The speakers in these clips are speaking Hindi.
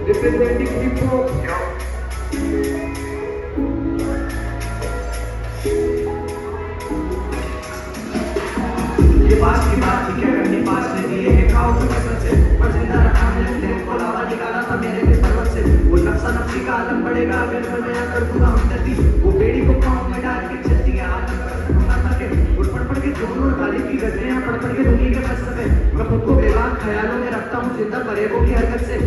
Representing hip hop. ये बात की बात थी क्या करनी पास ने दिए हैं खाओ तो कसरत से पर जिंदा रखा मैंने फ्लेम को लावा निकाला था मेरे के सर्वत से वो नक्शा नक्शी का आलम बढ़ेगा अगर मैं नया कर दूंगा हमदर्दी वो बेड़ी को पाँव में डाल के चलती है आदम के और पढ़ के दोनों तारीफ की गजरें हैं पढ़ के रूही के बस सके मैं खुद को बेबाक ख्यालों में रखता हूँ जिंदा परेबों की हरकत से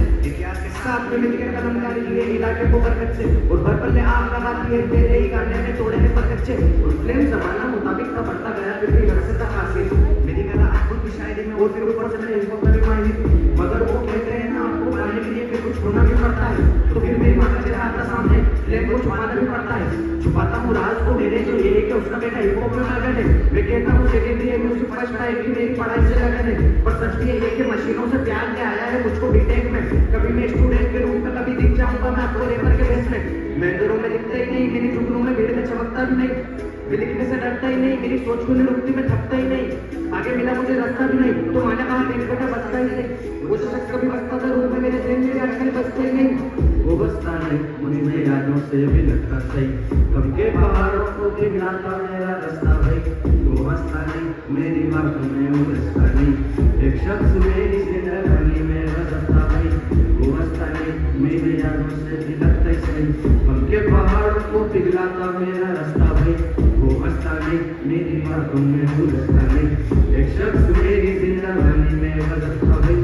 साथ में मिलकर कलम जारी किए इलाके को बरकत से और भर पल ने आग लगा दी है तेरे ही गाने में तोड़े हैं पर कच्चे और फ्लेम जमाना मुताबिक का बढ़ता गया फिर भी घर से तक हासिल मेरी कला अद्भुत की शायरी में और फिर ऊपर से मैंने इसको कभी मानी मगर वो कहते हैं ना आपको पाने के लिए फिर कुछ होना भी पड़ता है तो फिर मेरी माता के हाथ सामने फ्लेम को छुपाना भी पड़ता है छुपाता हूँ राज को मेरे जो ये है कि उसका बेटा हिप हॉप में लगन है मैं कहता हूँ सेकेंडरी म्यूजिक फर्स्ट आएगी मेरी पढ़ाई से लगन है पर सच ये है कि मशीनों से प्यार ले आया है मुझको बीटेक में कभी मैं स्टूडेंट के रूप में कभी दिख जाऊंगा मैं आपको रेपर के बेस में मैं घरों में लिखता ही नहीं मेरी जुगनों में भीड़ में चमकता भी नहीं मैं लिखने से डरता ही नहीं मेरी सोच को नहीं रुकती मैं थकता ही नहीं आगे मिला मुझे रास्ता भी नहीं तो मैंने कहा मेरे बेटा बचता ही नहीं वो जो शख्स कभी बचता था रूप में मेरे जेल में आजकल बचता ही नहीं वो बचता नहीं मुझे यादों से भी लगता सही कब के पहाड़ों को पिघलाता मेरा रास्ता भाई वो बचता नहीं मेरी बातों में वो बचता नहीं एक शख्स मेरी जिंदगी में बचता भाई वो बचता नहीं मेरी यादों से भी लगता सही कब के पहाड़ों को पिघलाता मेरा रास्ता भाई वो बचता नहीं मेरी बातों में वो बचता नहीं एक शख्स मेरी जिंदगी में बचता भाई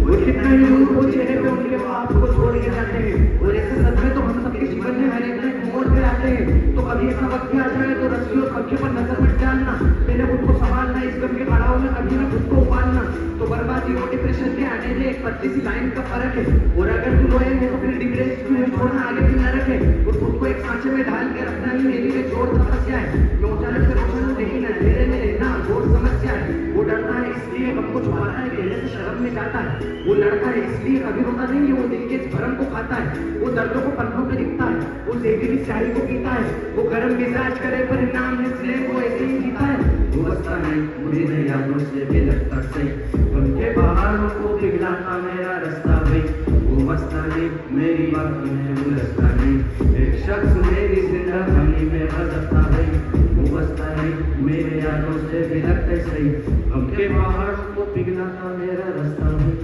वो कितना ही दूर वो चेहरे पे उनके बाप को छोड़ के जाते हैं और ऐसे सदमे तो हम सबके जीवन में हर एक मोड़ पे आते हैं तो कभी ऐसा वक्त भी आ जाए तो रस्सी और पंखे पर नजर मत डालना पहले खुद को संभालना इस गम के पड़ाव में कभी ना खुद को उबालना तो बर्बादी और डिप्रेशन के आने में एक पतली सी लाइन का फर्क है और अगर तू लोयल है तो फिर डिग्रेस क्यों छोड़ना आगे भी न रखे और खुद को एक सांचे में ढाल के रखना ही मेरी में जोर तपस्या है मैं ऊंचाई से रोशन लेकिन अंधेरे में रहना घोर समस्या है वो डरता है इसलिए हम कुछ पाता है कहने से शर्म में जाता है वो लड़ता है इसलिए कभी रोता नहीं है वो दिल के भरम को खाता है वो दर्दों को पन्नों पे लिखता है वो जहरीली स्याही को पीता है वो गर्म मिजाज करे पर नाम है इसलिए वो ऐसे ही जीता है वो बचता नहीं मुझे यादों से भी लगता सही उनके पहाड़ों को पिघलाता मेरा रास्ता भाई वो बचता नहीं मेरी बातों में वो बचता नहीं एक शख्स मेरी जिंदगी में बचता भाई वो बचता नहीं मेरे यादों से भी लगता सही उनके पहाड़ों को पिघलाता मेरा रास्ता भाई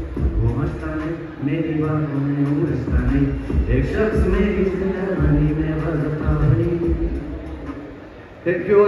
वो बचता नहीं मेरी बातों में वो बचता नहीं एक शख्स मेरी जिंदगी में बचता भाई। Thank you.